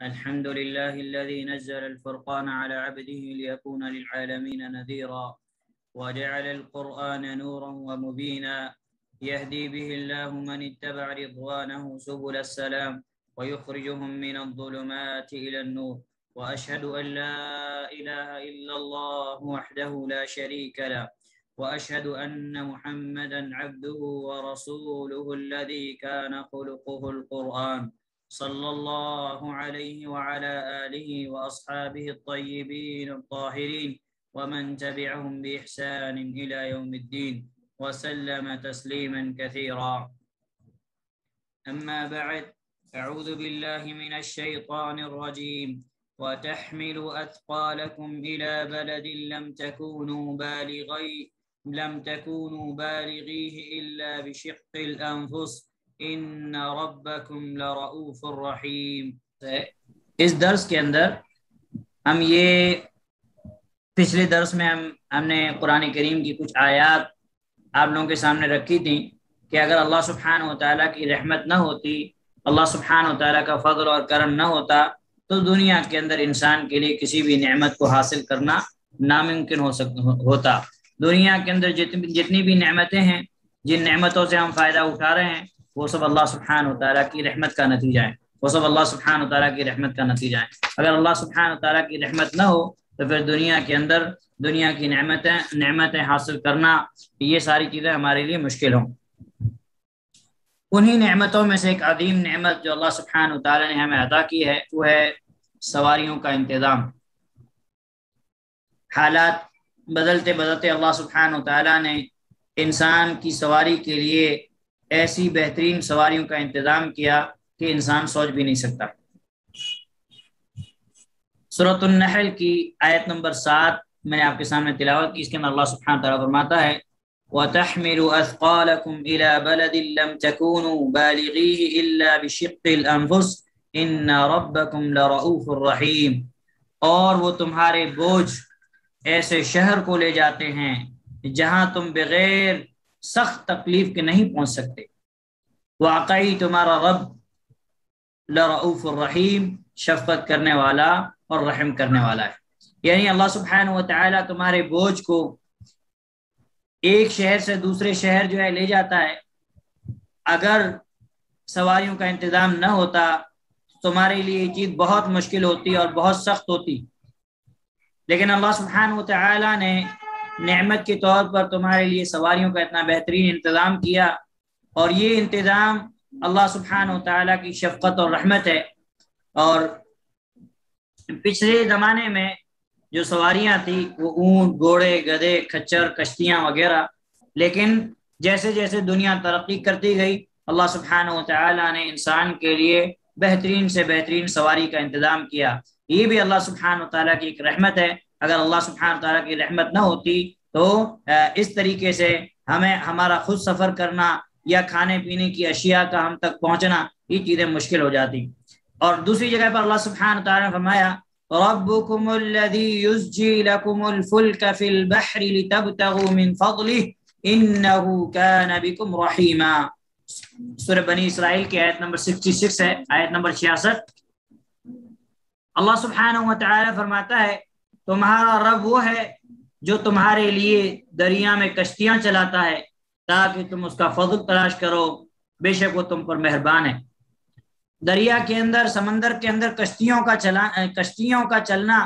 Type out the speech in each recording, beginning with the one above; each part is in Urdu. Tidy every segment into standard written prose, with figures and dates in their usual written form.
الحمد لله الذي نزل الفرقان على عبده ليكون للعالمين نذيرا وجعل القرآن نورا ومبينا يهدي به الله من اتبع رضوانه سبل السلام ويخرجهم من الظلمات إلى النور وأشهد أن لا إله إلا الله وحده لا شريك له وأشهد أن محمدا عبده ورسوله الذي كان خلقه القرآن صلى الله عليه وعلى آله وأصحابه الطيبين الطاهرين ومن تبعهم بإحسان إلى يوم الدين وسلم تسليما كثيرا. أما بعد، أعوذ بالله من الشيطان الرجيم. وتحمل أثقالكم إلى بلد لم تكونوا بالغيه إلا بشق الأنفس ان ربکم لرؤوف الرحیم. اس درس کے اندر ہم یہ پچھلے درس میں ہم نے قرآن کریم کی کچھ آیات آپ لوگوں کے سامنے رکھی تھیں کہ اگر اللہ سبحانہ و تعالیٰ کی رحمت نہ ہوتی، اللہ سبحانہ و تعالیٰ کا فضل اور کرم نہ ہوتا تو دنیا کے اندر انسان کے لیے کسی بھی نعمت کو حاصل کرنا ناممکن ہوتا. دنیا کے اندر جتنی بھی نعمتیں ہیں، جن نعمتوں سے ہم فائدہ اٹھا رہے ہیں، وہ سب اللہ سبحانہ و تعالیٰ کی رحمت کا نتیجہ ہے. وہ سب اللہ سبحانہ و تعالیٰ کی رحمت کا نتیجہ ہے. اگر اللہ سبحانہ و تعالیٰ کی رحمت نہ ہو تو پھر دنیا کے اندر دنیا کی نعمتیں حاصل کرنا، یہ ساری چیزیں ہمارے لیے مشکل ہوں. انہی نعمتوں میں سے ایک عظیم نعمت جو اللہ سبحانہ و تعالیٰ نے ہمیں عطا کی ہے وہ ہے سواریوں کا انتظام. حالات بدلتے بدلتے اللہ سبحانہ و تعالیٰ نے انسان کی سواری کے لیے ایسی بہترین سواریوں کا انتظام کیا کہ انسان سوچ بھی نہیں سکتا. سورۃ النحل کی آیت نمبر 7 میں نے آپ کے سامنے تلاوت کی. اس کے اندر اللہ سبحانہ تعالیٰ فرماتا ہے وَتَحْمِلُ أَثْقَالَكُمْ إِلَى بَلَدٍ لَمْ تَكُونُوا بَالِغِيهِ إِلَّا بِشِقِّ الْأَنفُسِ إِنَّ رَبَّكُمْ لَرَؤُوفٌ رَحِيمٌ. اور وہ تمہارے بوجھ ایسے شہر کو لے جاتے ہیں جہاں تم بغیر سخت تکلیف کے نہیں پہنچ سکتے. واقعی تمہارا رب لرؤوف الرحیم، شفقت کرنے والا اور رحم کرنے والا ہے. یعنی اللہ سبحانہ و تعالیٰ تمہارے بوجھ کو ایک شہر سے دوسرے شہر جو ہے لے جاتا ہے. اگر سواریوں کا انتظام نہ ہوتا تمہارے لیے یہ چیز بہت مشکل ہوتی اور بہت سخت ہوتی، لیکن اللہ سبحانہ و تعالیٰ نے نعمت کے طور پر تمہارے لیے سواریوں کا اتنا بہترین انتظام کیا. اور یہ انتظام اللہ سبحانہ و تعالیٰ کی شفقت اور رحمت ہے. اور پچھلے زمانے میں جو سواریاں تھیں وہ اونٹ، گھوڑے، گدھے، کھچر، کشتیاں وغیرہ، لیکن جیسے جیسے دنیا ترقی کرتی گئی اللہ سبحانہ و تعالیٰ نے انسان کے لیے بہترین سے بہترین سواری کا انتظام کیا. یہ بھی اللہ سبحانہ و تعالیٰ کی ایک رحمت ہے. اگر اللہ سبحانہ تعالیٰ کی رحمت نہ ہوتی تو اس طریقے سے ہمیں ہمارا خود سفر کرنا یا کھانے پینے کی اشیاء کا ہم تک پہنچنا، یہ چیزیں مشکل ہو جاتی. اور دوسری جگہ پر اللہ سبحانہ تعالیٰ نے فرمایا ربکم الذی یزجی لکم الفلک فی البحر لتبتغوا من فضلہ انہ کان بکم رحیما. سورہ بنی اسرائیل کی آیت نمبر 66 ہے، آیت نمبر 66. اللہ سبحانہ و تعالیٰ فرماتا ہے تمہارا رب وہ ہے جو تمہارے لیے دریا میں کشتیاں چلاتا ہے تاکہ تم اس کا فضل تلاش کرو، بے شک وہ تم پر مہربان ہے. دریا کے اندر، سمندر کے اندر کشتیوں کا چلنا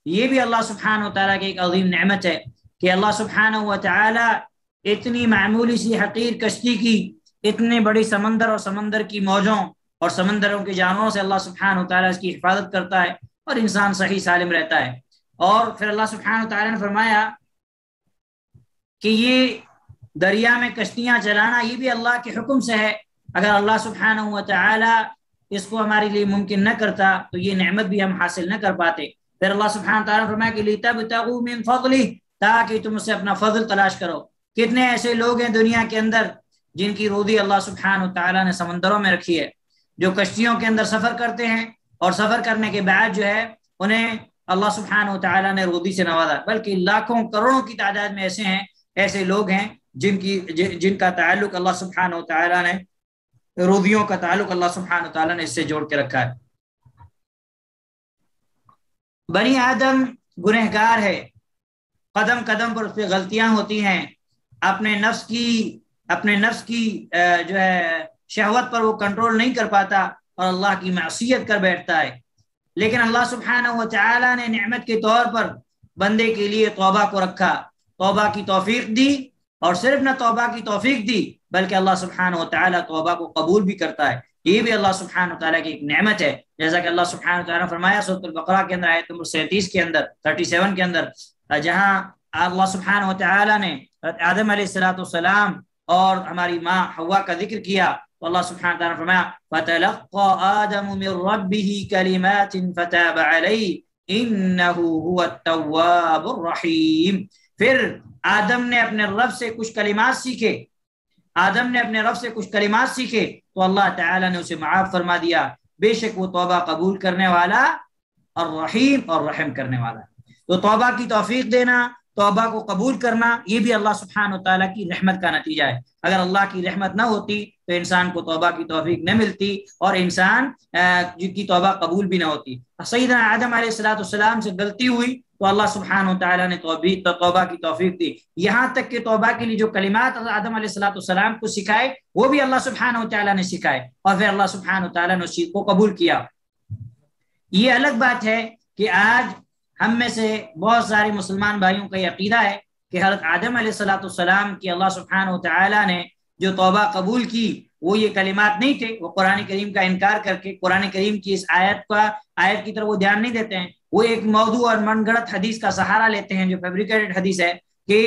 یہ بھی اللہ سبحانہ و تعالیٰ کی ایک عظیم نعمت ہے کہ اللہ سبحانہ و تعالیٰ اتنی معمولی سی حقیر کشتی کی اتنے بڑی سمندر اور سمندر کی موجوں اور سمندروں کے جانوروں سے اللہ سبحانہ و تعالیٰ اس کی حفاظت کرتا ہے اور انسان صحیح سالم رہتا ہے. اور پھر اللہ سبحانہ و تعالیٰ نے فرمایا کہ یہ دریا میں کشتیاں چلانا یہ بھی اللہ کے حکم سے ہے. اگر اللہ سبحانہ و تعالیٰ اس کو ہمارے لیے ممکن نہ کرتا تو یہ نعمت بھی ہم حاصل نہ کر پاتے. پھر اللہ سبحانہ و تعالیٰ نے فرمایا کہ لِتَبْتَغُوا مِن فَضْلِهِ، تاکہ تم اس سے اپنا فضل تلاش کرو. کتنے ایسے لوگ ہیں دنیا کے اندر جن کی روزی اللہ سبحانہ و تعالیٰ نے سمندروں میں رکھی ہے، جو کشتیوں کے اندر سفر کرتے ہیں اور سفر کرنے کے بعد جو ہے انہیں اللہ سبحانہ و تعالیٰ نے روزی سے نوازا. بلکہ لاکھوں کروڑوں کی تعداد میں ایسے لوگ ہیں جن کا تعلق اللہ سبحانہ و تعالیٰ نے، روزیوں کا تعلق اللہ سبحانہ و تعالیٰ نے اس سے جوڑ کے رکھا ہے. بنی آدم گنہگار ہے، قدم قدم پر اس پہ غلطیاں ہوتی ہیں، اپنے نفس کی جو ہے شہوت پر وہ کنٹرول نہیں کر پاتا اور اللہ کی معصیت کر بیٹھتا ہے. لیکن اللہ سبحانہ و تعالی نے نعمت کے طور پر بندے کے لیے توبہ کو رکھا، توبہ کی توفیق دی، اور صرف نہ توبہ کی توفیق دی بلکہ اللہ سبحانہ و تعالی توبہ کو قبول بھی کرتا ہے. یہ بھی اللہ سبحانہ و تعالیٰ کی ایک نعمت ہے، جیسا کہ اللہ سبحانہ و تعالیٰ نے فرمایا سورۃ البقرہ کے اندر آیت نمبر 37 کے اندر 37 کے اندر، جہاں اللہ سبحانہ و تعالیٰ نے آدم علیہ السلام اور ہماری ماں حوا کا ذکر کیا تو اللہ سبحانہ و تعالیٰ نے فرمایا فَتَلَقَّى آدَمُ مِن رَبِّهِ كَلِمَاتٍ فَتَابَ عَلَيْهِ إِنَّهُ هُوَ التَّوَّابُ الرَّحِيمُ. پھر آدم نے اپنے رب سے کچھ کلمات سیکھے تو اللہ تعالیٰ نے اسے معاف فرما دیا، بے شک وہ توبہ قبول کرنے والا اور رحیم اور رحم کرنے والا ہے. تو توبہ کی توفیق دینا، توبہ کو قبول کرنا، یہ بھی اللہ سبحانہ و تعالیٰ کی رحمت کا نتیجہ ہے. اگر اللہ کی رحمت نہ ہوتی تو انسان کو توبہ کی توفیق نہ ملتی اور انسان کی توبہ قبول بھی نہ ہوتی. سیدنا آدم علیہ السلام سے غلطی ہوئی تو اللہ سبحانہ و تعالیٰ نے توبہ کی توفیق دی. یہاں تک کہ توبہ کے لیے جو کلمات آدم علیہ السلام کو سکھائے وہ بھی اللہ سبحانہ و تعالیٰ نے سکھائے، اور پھر اللہ سبحانہ و تعالیٰ نے اس چیز کو قبول کیا. یہ الگ بات ہے کہ آج ہم میں سے بہت سارے مسلمان بھائیوں کا یہ عقیدہ ہے کہ حضرت آدم علیہ السلام کی اللہ سبحانہ و تعالیٰ نے جو توبہ قبول کی وہ یہ کلمات نہیں تھے. وہ قرآن کریم کا انکار کر کے قرآن کریم کی اس آیت کی طرف وہ دھیان نہیں دیتے ہیں. وہ ایک موضوع اور من گڑت حدیث کا سہارا لیتے ہیں جو فیبریکیٹڈ حدیث ہے کہ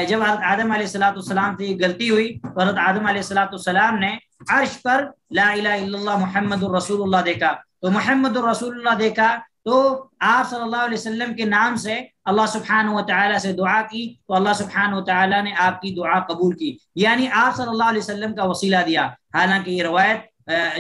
جب حضرت آدم علیہ السلام سے یہ غلطی ہوئی تو حضرت آدم علیہ السلام نے عرش پر لا الہ الا اللہ محمد الرسول اللہ دیکھا. تو محمد الرسول اللہ دیکھا تو آپ صلی اللہ علیہ وسلم کے نام سے اللہ سبحانہ و تعالیٰ سے دعا کی تو اللہ سبحانہ و تعالیٰ نے آپ کی دعا قبول کی، یعنی آپ صلی اللہ علیہ وسلم کا وسیلہ دیا. حالانکہ یہ روایت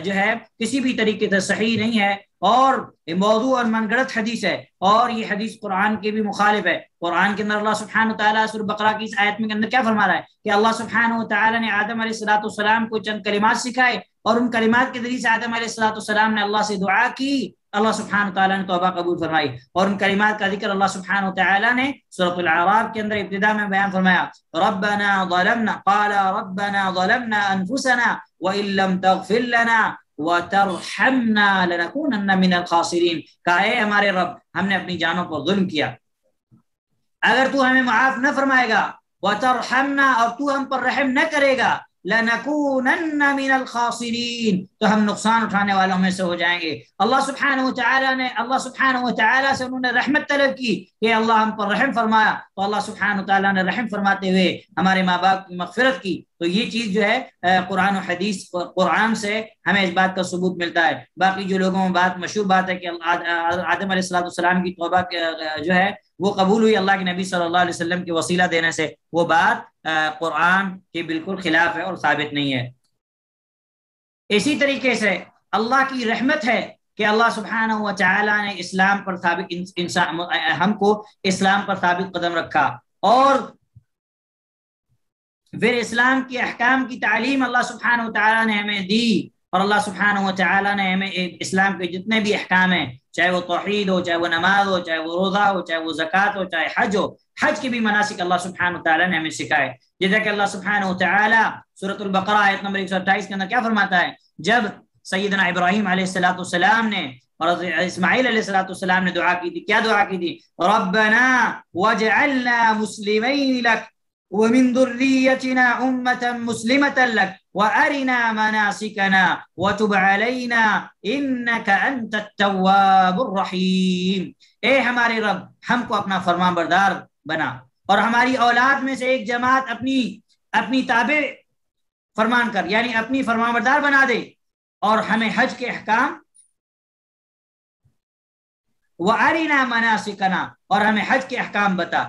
جو ہے کسی بھی طریقے سے صحیح نہیں ہے اور موضوع اور من گڑت حدیث ہے، اور یہ حدیث قرآن کے بھی مخالف ہے. قرآن کے اندر اللہ سبحانہ و تعالیٰ سورۃ بقرہ کی اس آیت میں اندر کیا فرما رہا ہے کہ اللہ سبحانہ و تعالیٰ نے آدم علیہ السلام کو چند کلمات سکھائے اور ان کلمات کے ذریعے سے آدم علیہ السلام نے اللہ سے دعا کی، اللہ سبحانہ و تعالیٰ نے توبہ قبول فرمائی. اور ان کلمات کا ذکر اللہ سبحانہ و تعالیٰ نے سورۃ الاعراف کے اندر ابتدا میں بیان فرمایا ربنا ظلمنا انفسنا وان لم تغفر لنا وترحمنا لنكونن من الخاسرین. کہا اے ہمارے رب ہم نے اپنی جانوں پر ظلم کیا، اگر تو ہمیں معاف نہ فرمائے گا، وترحمنا اور تو ہم پر رحم نہ کرے گا، لنکونن من الخاسرین تو ہم نقصان اٹھانے والوں میں سے ہو جائیں گے. اللہ سبحانہ و تعالیٰ سے انہوں نے رحمت طلب کی کہ اللہ ہم پر رحم فرمایا، تو اللہ سبحانہ و تعالیٰ نے رحم فرماتے ہوئے ہمارے ماں باپ کی مغفرت کی. تو یہ چیز جو ہے قرآن و حدیث، قرآن سے ہمیں اس بات کا ثبوت ملتا ہے. باقی جو لوگوں میں مشہور بات ہے کہ آدم علیہ السلام کی توبہ جو ہے وہ قبول ہوئی اللہ کے نبی صلی اللہ علیہ وسلم کے وسیلہ دینے سے، وہ بات قرآن کے بالکل خلاف ہے اور ثابت نہیں ہے. اسی طریقے سے اللہ کی رحمت ہے کہ اللہ سبحانہ و تعالیٰ نے اسلام پر ہم کو اسلام پر ثابت قدم رکھا، اور پھر اسلام کے احکام کی تعلیم اللہ سبحانہ و تعالیٰ نے ہمیں دی. اور اللہ سبحانہ و تعالیٰ نے ہمیں اسلام کے جتنے بھی احکام ہیں، چاہے وہ توحید ہو، چاہے وہ نماز ہو، چاہے وہ روزہ ہو، چاہے وہ زکوٰۃ ہو، چاہے حج ہو، حج کے بھی مناسک اللہ سبحانہ و تعالیٰ نے ہمیں سکھائے. جیسا کہ اللہ سبحانہ و تعالیٰ سورۃ البقرہ آیت نمبر 128 کے اندر کیا فرماتا ہے، جب سیدنا ابراہیم علیہ السلام نے اور اسماعیل علیہ السلام نے دعا کی تھی، کیا دعا کی تھی؟ ربنا واجعلنا مسلمین لک ومن ذریتنا امة مسلمة لک وارنا مناسکنا وتب علینا انک انت التواب الرحیم. اے ہمارے رب ہم کو اپنا فرمان بردار بنا اور ہماری اولاد میں سے ایک جماعت اپنی تابع فرمان کر، یعنی اپنی فرمان بردار بنا دے، اور ہمیں حج کے احکام وَأَرِنَا مَنَاسِكَنَا اور ہمیں حج کے احکام بتا.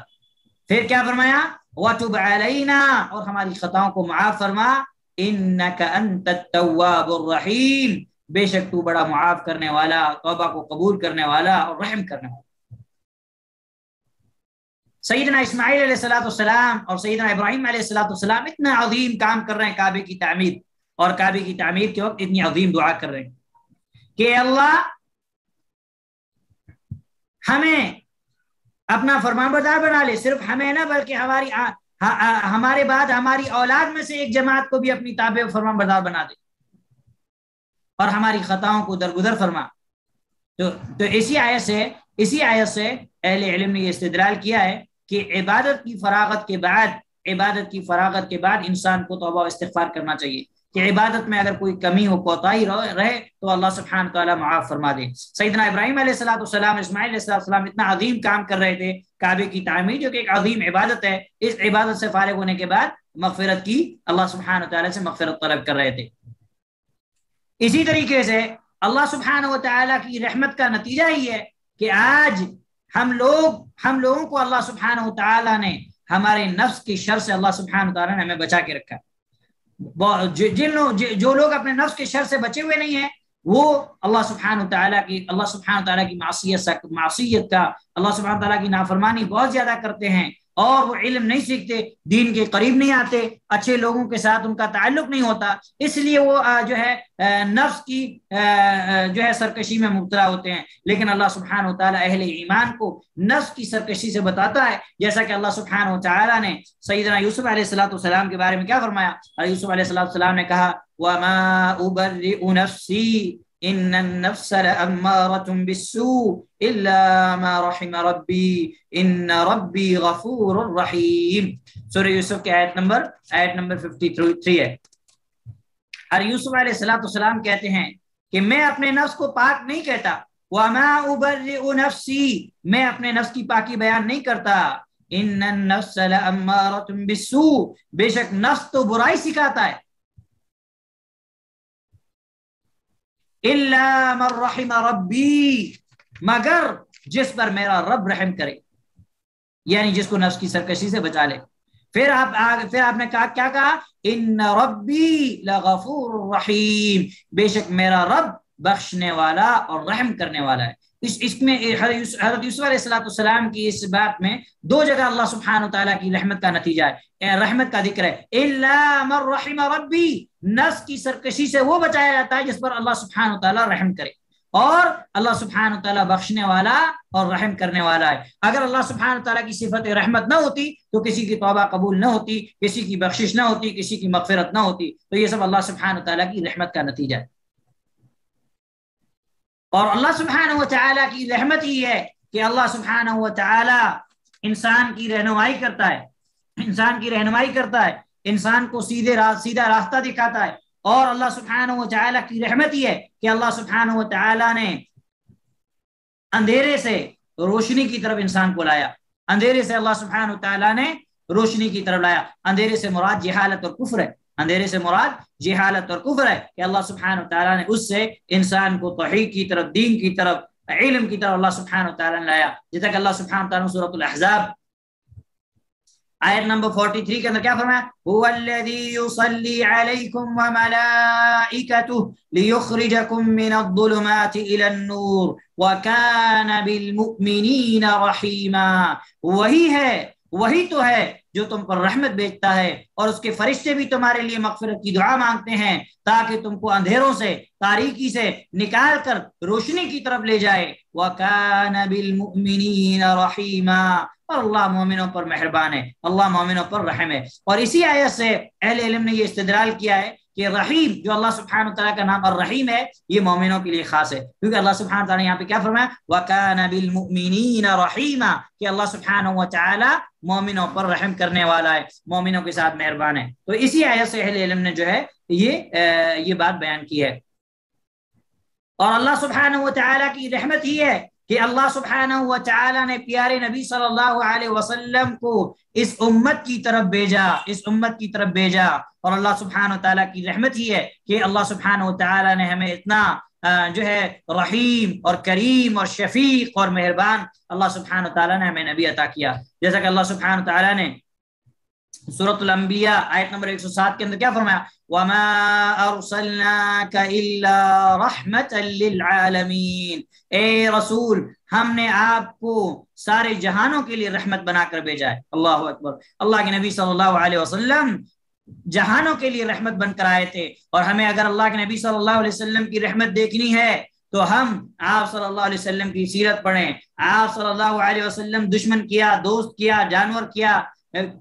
پھر کیا فرمایا؟ وَتُبْ عَلَيْنَا اور ہماری خطاؤں کو معاف فرما، إِنَّكَ أَنْتَ التَّوَّابُ الرَّحِيمُ بے شک تو بڑا معاف کرنے والا، توبہ کو قبول کرنے والا اور رحم کرنے والا. سیدنا اسماعیل علیہ السلام اور سیدنا ابراہیم علیہ السلام اتنا عظیم کام کر رہے ہیں کعبے کی تعمیر، اور کعبے کی تعمیر کے وقت اتنی عظیم دعا کر رہے ہیں کہ اللہ ہمیں اپنا فرمانبردار بنا لے، صرف ہمیں نہ بلکہ ہمارے بعد ہماری اولاد میں سے ایک جماعت کو بھی اپنی تابع و فرمانبردار بنا دے اور ہماری خطاؤں کو درگزر فرما۔ تو اسی آیت سے اہل علم نے یہ استدلال کیا ہے کہ عبادت کی فراغت کے بعد انسان کو توبہ و استغفار کرنا چاہیے، کہ عبادت میں اگر کوئی کمی ہو، کوتاہی رہے تو اللہ سبحانہ تعالیٰ معاف فرما دے۔ سیدنا ابراہیم علیہ السلام، اسماعیل علیہ السلام اتنا عظیم کام کر رہے تھے، کعبے کی تعمیر جو کہ ایک عظیم عبادت ہے، اس عبادت سے فارغ ہونے کے بعد مغفرت کی، اللہ سبحانہ تعالیٰ سے مغفرت طلب کر رہے تھے۔ اسی طریقے سے اللہ سبحانہ و تعالیٰ کی رحمت کا نتیجہ ہی ہے کہ آج ہم لوگوں کو اللہ سبحانہ و تعالیٰ نے ہمارے نفس کی شر سے اللہ سبحانہ و تعالیٰ نے ہمیں بچا کے رکھا۔ جو لوگ اپنے نفس کے شر سے بچے ہوئے نہیں ہیں، وہ اللہ سبحانہ و تعالیٰ کی معصیت کا، اللہ سبحانہ و تعالیٰ کی نافرمانی بہت زیادہ کرتے ہیں، اور وہ علم نہیں سیکھتے، دین کے قریب نہیں آتے، اچھے لوگوں کے ساتھ ان کا تعلق نہیں ہوتا، اس لیے وہ جو ہے نفس کی جو ہے سرکشی میں مبتلا ہوتے ہیں۔ لیکن اللہ سبحانہ و تعالیٰ اہل ایمان کو نفس کی سرکشی سے بتاتا ہے، جیسا کہ اللہ سبحانہ و تعالیٰ نے سیدنا یوسف علیہ السلام کے بارے میں کیا فرمایا؟ یوسف علیہ السلام نے کہا وَمَا أُبَرِّئُ نَفْسِي ان النفس لأمارة بالسوء الا ما رحم ربی ان ربی غفور رحیم۔ سورہ یوسف کی آیت نمبر 53 ہے۔ اور یوسف علیہ السلام کہتے ہیں کہ میں اپنے نفس کو پاک نہیں کہتا، وما ابرئ نفسی، میں اپنے نفس کی پاکی بیان نہیں کرتا، ان النفس لأمارة بالسوء، بے شک نفس تو برائی سکھاتا ہے، الا من رحم ربی، مگر جس پر میرا رب رحم کرے، یعنی جس کو نفس کی سرکشی سے بچا لے۔ پھر آپ نے کیا کہا؟ ان ربی لغفور رحیم، بے شک میرا رب بخشنے والا اور رحم کرنے والا ہے۔ اس میں حضرت یوسف علیہ السلام کی اس بات میں دو جگہ اللہ سبحانہ تعالیٰ کی رحمت کا نتیجہ ہے، رحمت کا ذکر ہے۔ الا من رحم ربی، نفس کی سرکشی سے وہ بچایا جاتا ہے جس پر اللہ سبحانہ تعالیٰ رحم کرے، اور اللہ سبحانہ تعالیٰ بخشنے والا اور رحم کرنے والا ہے۔ اگر اللہ سبحانہ تعالیٰ کی صفت رحمت نہ ہوتی تو کسی کی توبہ قبول نہ ہوتی، کسی کی بخشش نہ ہوتی، کسی کی مغفرت نہ ہوتی۔ تو یہ سب اللہ سبحانہ تعالیٰ کی رحمت کا نتیجہ ہے۔ اور اللہ سبحانہ و تعالیٰ کی رحمت ہی ہے کہ اللہ سبحانہ و تعالیٰ انسان کی رہنمائی کرتا ہے، انسان کو سیدھا راستہ دکھاتا ہے۔ اور اللہ سبحانہ و تعالیٰ کی رحمت ہی ہے کہ اللہ سبحانہ و تعالیٰ نے اندھیرے سے روشنی کی طرف انسان کو لایا، اندھیرے سے اللہ سبحانہ و تعالیٰ نے روشنی کی طرف لایا۔ اندھیرے سے مراد جہالت اور کفر ہے، اندھیرے سے مراد جہالت اور کفر ہے کہ اللہ سبحانہ و تعالیٰ نے اس سے انسان کو توحید کی طرف، دین کی طرف، علم کی طرف اللہ سبحانہ و تعالیٰ نے لایا۔ جیسا کہ اللہ سبحانہ و تعالیٰ نے سورۃ الاحزاب آیت نمبر 43 کے اندر کیا فرمایا؟ هو الذی یصلی علیکم وملائکتہ لیخرجکم من الظلمات الی النور وکان بالمؤمنین رحیما، وہی تو ہے جو تم پر رحمت بھیجتا ہے، اور اس کے فرشتے بھی تمہارے لیے مغفرت کی دعا مانگتے ہیں تاکہ تم کو اندھیروں سے، تاریکی سے نکال کر روشنی کی طرف لے جائے۔ وَكَانَ بِالْمُؤْمِنِينَ رَحِيمًا، اور اللہ مومنوں پر مہربان ہے، اللہ مومنوں پر رحم ہے۔ اور اسی آیت سے اہل علم نے یہ استدلال کیا ہے کہ رحیم، جو اللہ سبحانہ وتعالیٰ کا نام الرحیم ہے، یہ مومنوں کے لیے خاص ہے، کیونکہ اللہ سبحانہ وتعالیٰ نے یہاں پہ کیا فرمایا؟ وَكَانَ بِالْمُؤْمِنِينَ رَحِيمًا، کہ اللہ سبحانہ وتعالیٰ مومنوں پر رحم کرنے والا ہے، مومنوں کے ساتھ مہربان ہے۔ تو اسی آیت سے اہل علم نے جو ہے یہ بات بیان کی ہے۔ اور اللہ سبحانہ وتعالیٰ کی رحمت ہی ہے کہ اللہ سبحانہ وتعالیٰ نے پیارے نبی صلی اللہ علیہ وسلم کو اس امت کی طرف بھیجا، اور اللہ سبحانہ وتعالیٰ کی رحمت ہی ہے کہ اللہ سبحانہ وتعالیٰ نے ہمیں اتنا جو ہے رحیم اور کریم اور شفیق اور مہربان اللہ سبحانہ وتعالیٰ نے ہمیں نبی عطا کیا۔ جیسا کہ اللہ سبحانہ وتعالیٰ نے سورۃ الانبیاء آیت نمبر 107 کے اندر کیا فرمایا؟ وَمَا أَرْسَلْنَاكَ إِلَّا رَحْمَةً لِلْعَالَمِينَ، اے رسول، ہم نے آپ کو سارے جہانوں کے لیے رحمت بنا کر بھیجا ہے۔ اللہ اکبر، اللہ کے نبی صلی اللہ علیہ وسلم جہانوں کے لیے رحمت بن کر آئے تھے، اور ہمیں اگر اللہ کے نبی صلی اللہ علیہ وسلم کی رحمت دیکھنی ہے تو ہم آپ صلی اللہ علیہ وسلم کی سیرت پڑھیں. آپ صلی اللہ علیہ وسلم دشمن کیا، دوست کیا، جانور کیا،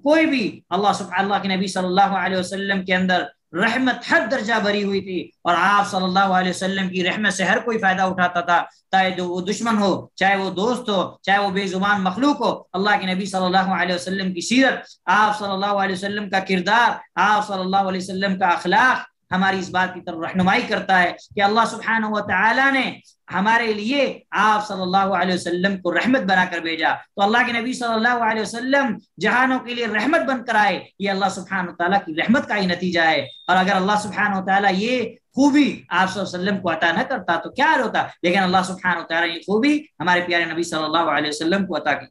کوئی بھی، اللہ کے نبی صلی اللہ علیہ وسلم کے اندر رحمت حد درجہ بری ہوئی تھی، اور آپ صلی اللہ علیہ وسلم کی رحمت سے ہر کوئی فائدہ اٹھاتا تھا، چاہے وہ دشمن ہو، چاہے وہ دوست ہو، چاہے وہ بے زبان مخلوق ہو. اللہ کے نبی صلی اللہ علیہ وسلم کی سیرت، آپ صلی اللہ علیہ وسلم کا کردار، آپ صلی اللہ علیہ وسلم کا اخلاق ہماری اس بات کی طرف رہنمائی کرتا ہے کہ اللہ سبحانہ و تعالی نے ہمارے لیے آپ صلی اللہ علیہ وسلم کو رحمت بنا کر بھیجا. تو اللہ کے نبی صلی اللہ علیہ وسلم جہانوں کے لیے رحمت بن کر آئے، یہ اللہ سبحانہ و تعالیٰ کی رحمت کا ہی نتیجہ ہے. اور اگر اللہ سبحانہ و تعالیٰ یہ خوبی آپ صلی اللہ علیہ وسلم کو عطا نہ کرتا تو کیا حال ہوتا، لیکن اللہ سبحانہ و تعالیٰ یہ خوبی ہمارے پیارے نبی صلی اللہ علیہ وسلم کو عطا کی.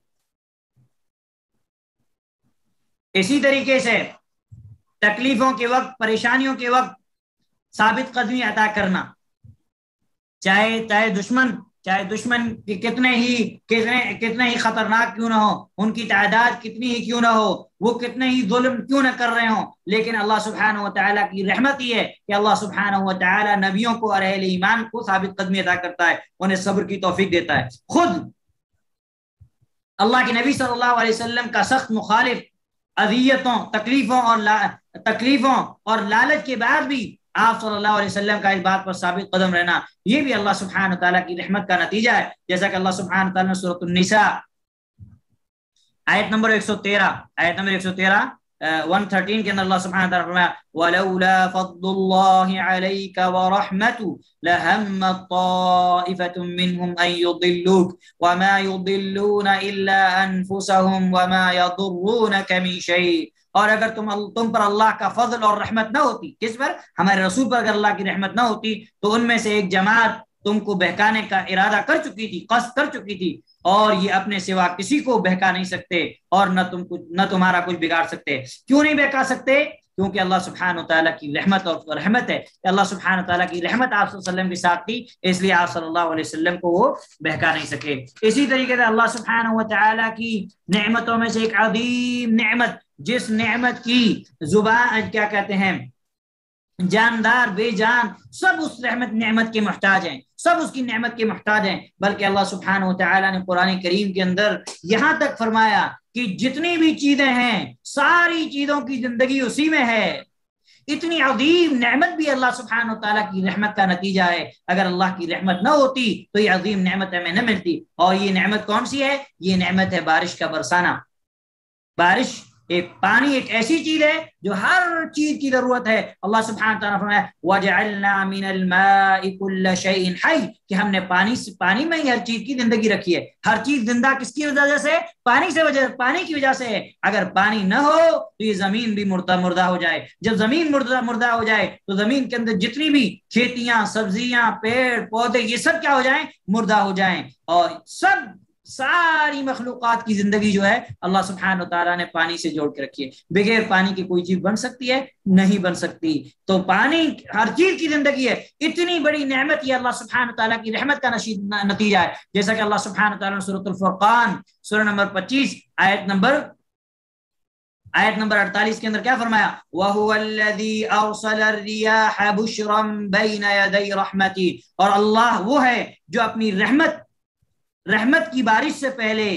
اسی طریقے سے تکلیفوں کے وقت، پریشانیوں کے وقت ثابت قدمی عطا کرنا، چاہے دشمن کتنے ہی خطرناک کیوں نہ ہو، ان کی تعداد کتنی ہی کیوں نہ ہو، وہ کتنے ہی ظلم کیوں نہ کر رہے ہوں، لیکن اللہ سبحانہ و تعالیٰ کی رحمت یہ ہے کہ اللہ سبحانہ و تعالیٰ نبیوں کو اور اہل ایمان کو ثابت قدمی عطا کرتا ہے، انہیں صبر کی توفیق دیتا ہے. خود اللہ کے نبی صلی اللہ علیہ وسلم کا سخت مخالف، اذیتوں، تکلیفوں اور لالچ کے بعد بھی آپ صلی اللہ علیہ وسلم کا اس بات پر ثابت قدم رہنا، یہ بھی اللہ سبحانہ تعالیٰ کی رحمت کا نتیجہ ہے. جیسا کہ اللہ سبحانہ تعالیٰ نے سورۃ النساء آیت نمبر 113 113 کے اندر اللہ سبحانہ تعالیٰ فرمایا وَلَوْلَا فَضْلُ اللَّهِ عَلَيْكَ وَرَحْمَتُهُ لَهَمَّتْ طَائِفَةٌ مِّنْهُمْ أَن يُضِلُّوكَ وَمَا يُضِلُّونَ إِلَّا أَنفُسَهُمْ وَمَا يَضُرُّونَكَ مِن شَيْءٍ. اور اگر تم پر اللہ کا فضل اور رحمت نہ ہوتی، کس پر؟ ہمارے رسول پر اگر اللہ کی رحمت نہ ہوتی تو ان میں سے ایک جماعت تم کو بہکانے کا ارادہ کر چکی تھی، قصد کر چکی تھی، اور یہ اپنے سوا کسی کو بہکا نہیں سکتے اور نہ تمہارا کچھ بگاڑ سکتے. کیوں نہیں بہکا سکتے؟ کیونکہ اللہ سبحانہ تعالیٰ کی رحمت اور رحمت ہے کہ اللہ سبحانہ تعالیٰ کی رحمت آپ صلی اللہ علیہ وسلم کے ساتھ تھی، اس لیے آپ صلی اللہ علیہ وسلم کو وہ بہکا نہیں سکے. اسی طریقے سے اللہ سبحانہ و تعالیٰ کی نعمتوں میں سے ایک عظیم نعمت، جس نعمت کی زبان کیا کہتے ہیں، جاندار بے جان سب اس نعمت کے محتاج ہیں، سب اس کی نعمت کے محتاج ہیں. بلکہ اللہ سبحانہ و تعالیٰ نے قرآن کریم کے اندر یہاں تک فرمایا کہ جتنی بھی چیزیں ہیں ساری چیزوں کی زندگی اسی میں ہے. اتنی عظیم نعمت بھی اللہ سبحانہ و تعالیٰ کی رحمت کا نتیجہ ہے. اگر اللہ کی رحمت نہ ہوتی تو یہ عظیم نعمت ہمیں نہ ملتی. اور یہ نعمت کون سی ہے؟ یہ نعمت ہے بارش کا برسانا. بارش، پانی ایک ایسی چیز ہے جو ہر چیز کی ضرورت ہے. اللہ سبحانہ تعالیٰ فرمایا وَجَعَلْنَا مِنَ الْمَاءِ كُلَّ شَيْءٍ حَيٍّ، کہ ہم نے پانی میں ہی ہر چیز کی زندگی رکھی ہے. ہر چیز زندہ کس کی وجہ سے؟ پانی کی وجہ سے ہے. اگر پانی نہ ہو تو یہ زمین بھی مردہ ہو جائے. جب زمین مردہ ہو جائے تو زمین کے اندر جتنی بھی کھیتیاں، سبزیاں، پیڑ پودے، یہ سب کیا ہو جائیں؟ مردہ ہو جائیں. اور ساری مخلوقات کی زندگی جو ہے اللہ سبحانہ تعالیٰ نے پانی سے جوڑ کے رکھی ہے. بغیر پانی کی کوئی چیز بن سکتی ہے؟ نہیں بن سکتی. تو پانی ہر چیز کی زندگی ہے. اتنی بڑی نعمت یہ اللہ سبحانہ تعالیٰ کی رحمت کا نتیجہ ہے. جیسا کہ اللہ سبحانہ تعالیٰ نے سورۃ الفرقان سورہ نمبر 25 آیت نمبر 48 کے اندر کیا فرمایا؟ وَهُوَ الَّذِي أَرْسَلَ الرِّيَاحَ بُشْرًا بَيْنَ يَدَيْ رَحْمَتِهِ، اور اللہ وہ ہے جو اپنی رحمت کی بارش سے پہلے،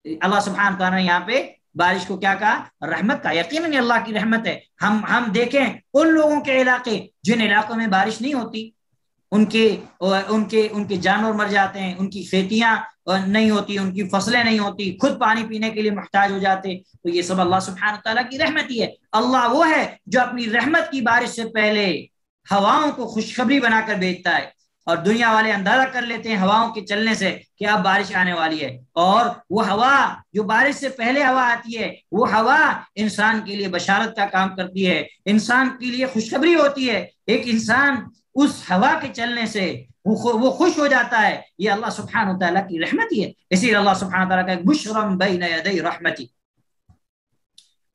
اللہ سبحانہ تعالیٰ نے یہاں پہ بارش کو کیا کہا؟ رحمت کا. یقیناً اللہ کی رحمت ہے. ہم دیکھیں ان لوگوں کے علاقے جن علاقوں میں بارش نہیں ہوتی، ان کے جانور مر جاتے ہیں، ان کی کھیتیاں نہیں ہوتی، ان کی فصلیں نہیں ہوتی، خود پانی پینے کے لیے محتاج ہو جاتے. تو یہ سب اللہ سبحانہ تعالیٰ کی رحمت ہی ہے. اللہ وہ ہے جو اپنی رحمت کی بارش سے پہلے ہواؤں کو خوشخبری بنا کر بھیجتا ہے، اور دنیا والے اندازہ کر لیتے ہیں ہواؤں کے چلنے سے کہ اب بارش آنے والی ہے. اور وہ ہوا جو بارش سے پہلے ہوا آتی ہے، وہ ہوا انسان کے لیے بشارت کا کام کرتی ہے، انسان کے لیے خوشخبری ہوتی ہے. ایک انسان اس ہوا کے چلنے سے وہ خوش ہو جاتا ہے. یہ اللہ سبحانہ تعالیٰ کی رحمت ہی ہے. اسی لیے اللہ سبحانہ تعالیٰ کا بشرم بین یدی رحمتی.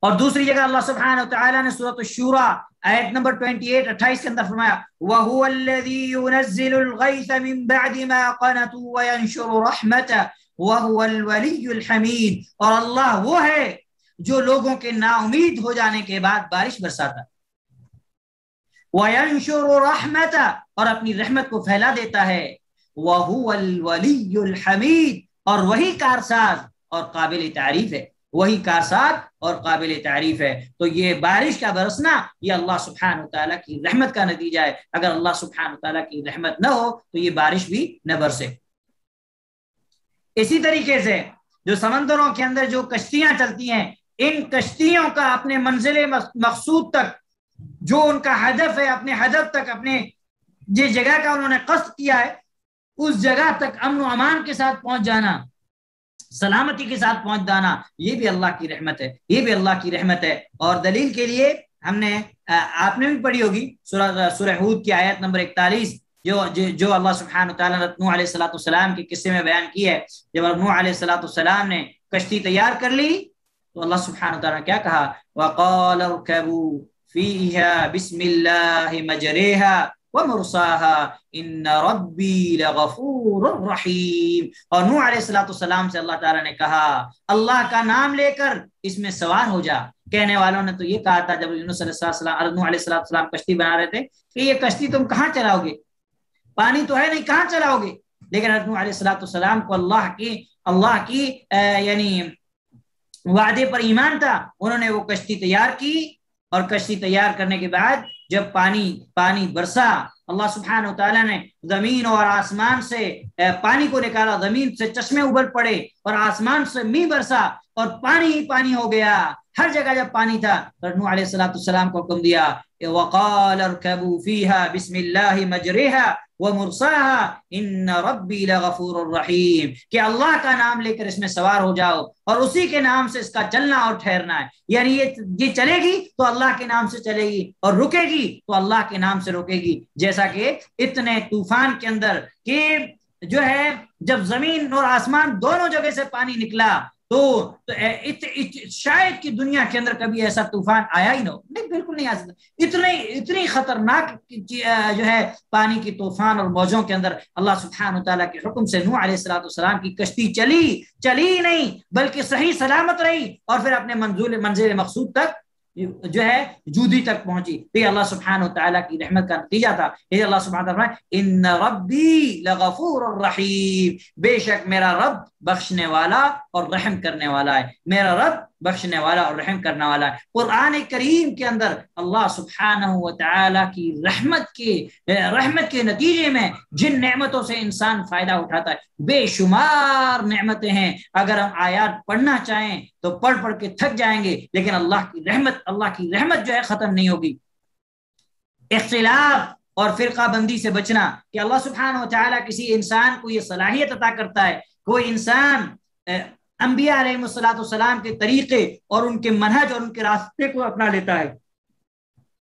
اور دوسری جگہ اللہ سبحانہ تعالیٰ نے سورۃ الشورى آیت نمبر 28 کے اندر فرمایا وَهُوَ الَّذِي يُنَزِّلُ الْغَيْثَ مِن بَعْدِ مَا قَنَطُوا وَيَنشُرُ رَحْمَتَهُ وَهُوَ الْوَلِيُّ الْحَمِيدُ. اور اللہ وہ ہے جو لوگوں کے نا امید ہو جانے کے بعد بارش برساتا ہے. وَيَنْشُرُ رَحْمَتَهُ اور اپنی رحمت کو پھیلا دیتا ہے، وَهُوَ الْوَلِيُّ الْحَمِيدُ اور وہی کارساز اور قابل تعریف ہے، وہی کارساز اور قابل تعریف ہے۔ تو یہ بارش کا برسنا یہ اللہ سبحانہ وتعالیٰ کی رحمت کا نتیجہ ہے۔ اگر اللہ سبحانہ وتعالیٰ کی رحمت نہ ہو تو یہ بارش بھی نہ برسے۔ اسی طریقے سے جو سمندروں کے اندر جو کشتیاں چلتی ہیں، ان کشتیوں کا اپنے منزل مقصود تک جو ان کا ہدف ہے، اپنے ہدف تک، اپنے جس جگہ کا انہوں نے قصد کیا ہے اس جگہ تک امن و امان کے ساتھ پہنچ جانا، سلامتی کے ساتھ پہنچ جانا، یہ بھی اللہ کی رحمت ہے، یہ بھی اللہ کی رحمت ہے۔ اور دلیل کے لیے ہم نے آپ نے بھی پڑھی ہوگی سورہ ہود کی آیت نمبر 41 جو اللہ سبحانہ وتعالیٰ نے نوح علیہ السلام کے قصے میں بیان کی ہے۔ جب نوح علیہ السلام نے کشتی تیار کر لی تو اللہ سبحانہ وتعالیٰ نے کیا کہا؟ وَقَالَ ارْكَبُوا فِيهَا بِسْمِ اللَّهِ مَجْرَاهَا وَمُرْسَاهَا إِنَّ رَبِّي لَغَفُورٌ رَحِيمٌ۔ اور نوح علیہ السلام سے اللہ تعالیٰ نے کہا اللہ کا نام لے کر اس میں سوار ہو جا۔ کہنے والوں نے تو یہ کہا تھا جب نوح علیہ السلام کشتی بنا رہے تھے کہ یہ کشتی تم کہاں چلاؤ گے، پانی تو ہے نہیں، کہاں چلاؤ گے؟ لیکن حضرت نوح علیہ السلام کو اللہ کی یعنی وعدے پر ایمان تھا، انہوں نے وہ کشتی تیار کی، اور کشتی تیار کرنے کے بعد جب پانی برسا، اللہ سبحانہ وتعالیٰ نے زمین اور آسمان سے پانی کو نکالا، زمین سے چشمے ابھر پڑے اور آسمان سے می برسا اور پانی ہی پانی ہو گیا۔ ہر جگہ جب پانی تھا تو نوح علیہ السلام کو حکم دیا وَقَالَ ارْكَبُوا فِيهَا بِسْمِ اللَّهِ مَجْرَاهَا وَمُرْسَاهَا إِنَّ رَبِّي لَغَفُورٌ رَحِيمٌ کہ اللہ کا نام لے کر اس میں سوار ہو جاؤ اور اسی کے نام سے اس کا چلنا اور ٹھہرنا ہے، یعنی یہ چلے گی تو اللہ کے نام سے چلے گی اور رکے گی تو اللہ کے نام سے رکے گی۔ جیسا کہ اتنے طوفان کے اندر کہ جو ہے جب زمین اور آسمان دونوں جگہ سے پانی نکلا تو شاید کہ دنیا کے اندر کبھی ایسا طوفان آیا ہی نہ ہو، نہیں بالکل نہیں آ سکتا۔ اتنی خطرناک جو ہے پانی کی طوفان اور موجوں کے اندر اللہ سبحانہ وتعالیٰ کے حکم سے نوح علیہ السلام کی کشتی چلی نہیں بلکہ صحیح سلامت رہی اور پھر اپنے منزل مقصود تک جو ہے جودی تک پہنچی۔ یہ اللہ سبحانہ وتعالیٰ کی رحمت کا نتیجہ تھا۔ یہ اللہ سبحانہ وتعالیٰ ان ربی لغفور الرحیم، بے شک میرا رب بخشنے والا اور رحم کرنے والا ہے، میرا رب بخشنے والا اور رحم کرنے والا ہے۔ قرآن کریم کے اندر اللہ سبحانہ وتعالیٰ کی رحمت کے نتیجے میں جن نعمتوں سے انسان فائدہ اٹھاتا ہے بے شمار نعمتیں ہیں، اگر ہم آیات پڑھنا چاہیں تو پڑھ کے تھک جائیں گے، لیکن اللہ کی رحمت جو ہے ختم نہیں ہوگی۔ اختلاف اور فرقہ بندی سے بچنا کہ اللہ سبحانہ وتعالیٰ کسی انسان کو یہ صلاحیت عطا کرتا ہے، کوئی انسان انبیاء علیہ السلام کے طریقے اور ان کے منہج اور ان کے راستے کو اپنا لیتا ہے،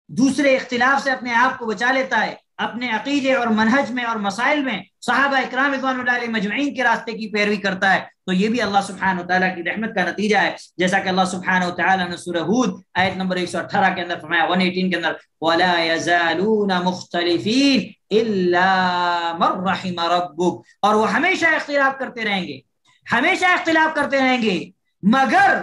دوسرے اختلاف سے اپنے آپ کو بچا لیتا ہے، اپنے عقیدے اور منہج میں اور مسائل میں صحابہ اکرام رضوان اللہ علیہ مجمعین کے راستے کی پیروی کرتا ہے، تو یہ بھی اللہ سبحانہ وتعالیٰ کی رحمت کا نتیجہ ہے۔ جیسا کہ اللہ سبحانہ وتعالیٰ نے سورہ ہود آیت نمبر 118 کے اندر فرمایا، 118 کے اندر وَلَا يَزَالُونَ مُخْتَلِفِينَ إِلَّا مَن رَحِمَ رَبُّكَ اور وہ ہمیشہ اختلاف کرتے رہیں گے مگر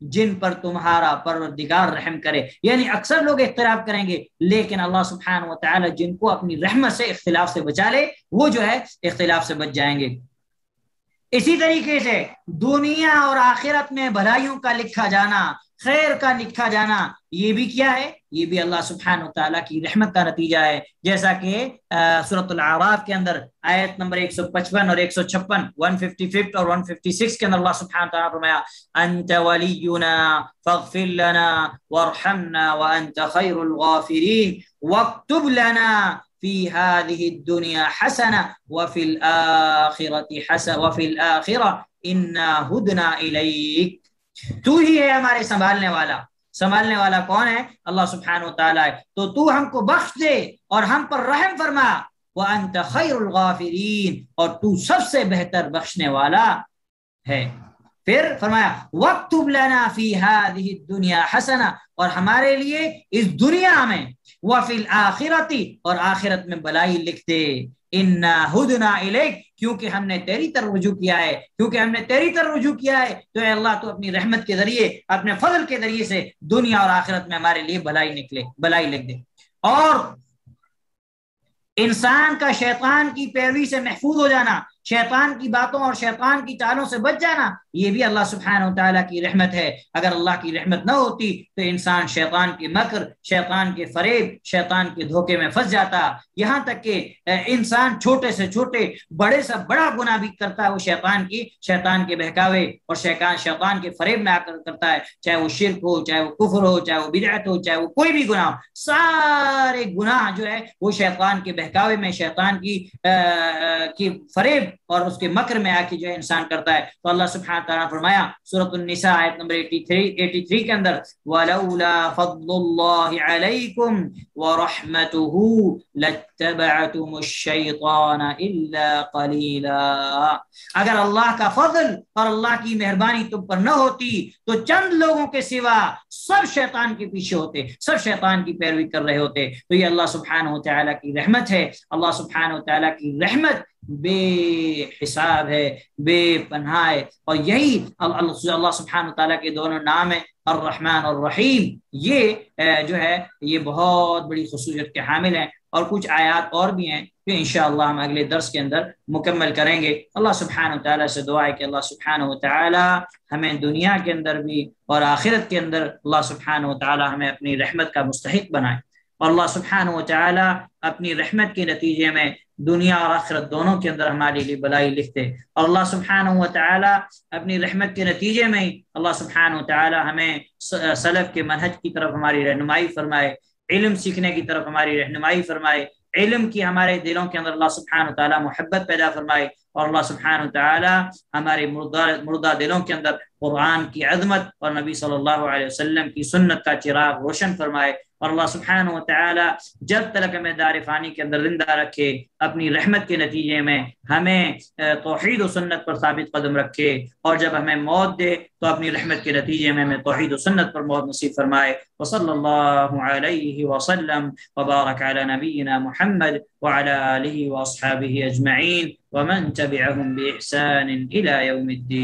جن پر تمہارا پروردگار رحم کرے، یعنی اکثر لوگ اختلاف کریں گے لیکن اللہ سبحانہ وتعالی جن کو اپنی رحمت سے اختلاف سے بچا لے وہ جو ہے اختلاف سے بچ جائیں گے۔ اسی طریقے سے دنیا اور آخرت میں بھلائیوں کا لکھا جانا، خیر کا لکھا جانا، یہ بھی کیا ہے؟ یہ بھی اللہ سبحانہ وتعالیٰ کی رحمت کا نتیجہ ہے۔ جیسا کہ سورۃ الاعراف کے اندر آیت نمبر 155 اور 156 155 اور 156 کے اندر اللہ سبحانہ وتعالیٰ فرمایا انت ولینا فاغفر لنا وارحمنا وانت خیر الغافرین واکتب لنا فی هذه الدنیا حسنہ وفی الآخرہ انا ہدنا الیک۔ تو ہی ہے ہمارے سنبھالنے والا کون ہے؟ اللہ سبحانہ وتعالیٰ ہے۔ تو ہم کو بخش دے اور ہم پر رحم فرما، وانت خیر الغافرین اور تو سب سے بہتر بخشنے والا ہے۔ پھر فرمایا وَاكْتُبْ لَنَا فِي هَذِهِ الدُّنْيَا حَسَنَةً اور ہمارے لیے اس دنیا میں وَفِي الْآخِرَةِ اور آخرت میں بلائی لکھ دے، اِنَّا هُدْنَا إِلَيْكَ کیونکہ ہم نے تیری طرف رجوع کیا ہے تو اے اللہ تو اپنی رحمت کے ذریعے، اپنے فضل کے ذریعے سے دنیا اور آخرت میں ہمارے لیے بلائی لکھ دے۔ اور انسان کا شیطان کی پیروی سے محفوظ ہو جانا، شیطان کی باتوں اور شیطان کی چالوں سے بچ جانا، یہ بھی اللہ سبحانہ و تعالیٰ کی رحمت ہے۔ اگر اللہ کی رحمت نہ ہوتی تو انسان شیطان کے مکر، شیطان کے فریب، شیطان کے دھوکے میں پھنس جاتا۔ یہاں تک کہ انسان چھوٹے سے چھوٹے، بڑے سے بڑا گناہ بھی کرتا ہے وہ شیطان کے بہکاوے اور شیطان کے فریب میں آ کر کرتا ہے، چاہے وہ شرک ہو، چاہے وہ کفر ہو، چاہے وہ بدعت ہو، چاہے وہ کوئی بھی گناہ ہو، سارے گناہ جو ہے وہ شیطان کے بہکاوے میں، شیطان کی فریب اور اس کے مکر میں آ کے جو ہے انسان کرتا ہے۔ تو اللہ سبحانہ تعالیٰ نے فرمایا سورۃ النساء آیت نمبر 83 کے اندر، وَلَوْلَا فَضْلُ اللَّهِ عَلَيْكُمْ وَرَحْمَتُهُ لَاتَّبَعْتُمُ الشَّيْطَانَ إِلَّا قَلِيلًا۔ اگر اللہ کا فضل اور اللہ کی مہربانی تم پر نہ ہوتی تو چند لوگوں کے سوا سب شیطان کے پیچھے ہوتے، سب شیطان کی پیروی کر رہے ہوتے۔ تو یہ اللہ سبحانہ وتعالیٰ کی رحمت ہے۔ اللہ سبحانہ وتعالیٰ کی رحمت بے حساب ہے، بے پناہ ہے، اور یہی اللہ سبحانہ وتعالیٰ کے دونوں نام ہیں، الرحمن اور الرحیم۔ یہ جو ہے یہ بہت بڑی خصوصیت کے حامل ہیں، اور کچھ آیات اور بھی ہیں کہ انشاءاللہ ہم اگلے درس کے اندر مکمل کریں گے۔ اللہ سبحانہ وتعالیٰ سے دعا ہے کہ اللہ سبحانہ وتعالیٰ ہمیں دنیا کے اندر بھی اور آخرت کے اندر اللہ سبحانہ وتعالیٰ ہمیں اپنی رحمت کا مستحق بنائے، اور اللہ سبحانہ وتعالیٰ اپنی رحمت کے نتیجے میں دنیا اور آخرت دونوں کے اندر ہمارے لیے بلائی لکھتے، اور اللہ سبحانہ وتعالیٰ اپنی رحمت کے نتیجے میں اللہ سبحانہ وتعالیٰ ہمیں سلف کے منہج کی طرف ہماری رہنمائی فرمائے، علم سیکھنے کی طرف ہماری رہنمائی فرمائے، علم کی ہمارے دلوں کے اندر اللہ سبحانہ وتعالیٰ محبت پیدا فرمائے، اور اللہ سبحانہ وتعالیٰ ہمارے مردہ دلوں کے اندر قرآن کی عظمت اور نبی صلی اللہ علیہ وسلم کی سنت کا چراغ روشن فرمائے، اور اللہ سبحانہ وتعالیٰ جب تک ہمیں دار فانی کے اندر زندہ رکھے اپنی رحمت کے نتیجے میں ہمیں توحید و سنت پر ثابت قدم رکھے، اور جب ہمیں موت دے تو اپنی رحمت کے نتیجے میں ہمیں توحید و سنت پر موت نصیب فرمائے۔ وصلی اللہ علیہ وسلم وبارک علی نبینا محمد وعلی آلہ واصحابہ اجمعین ومن تبعهم بإحسان إلى يوم الدين۔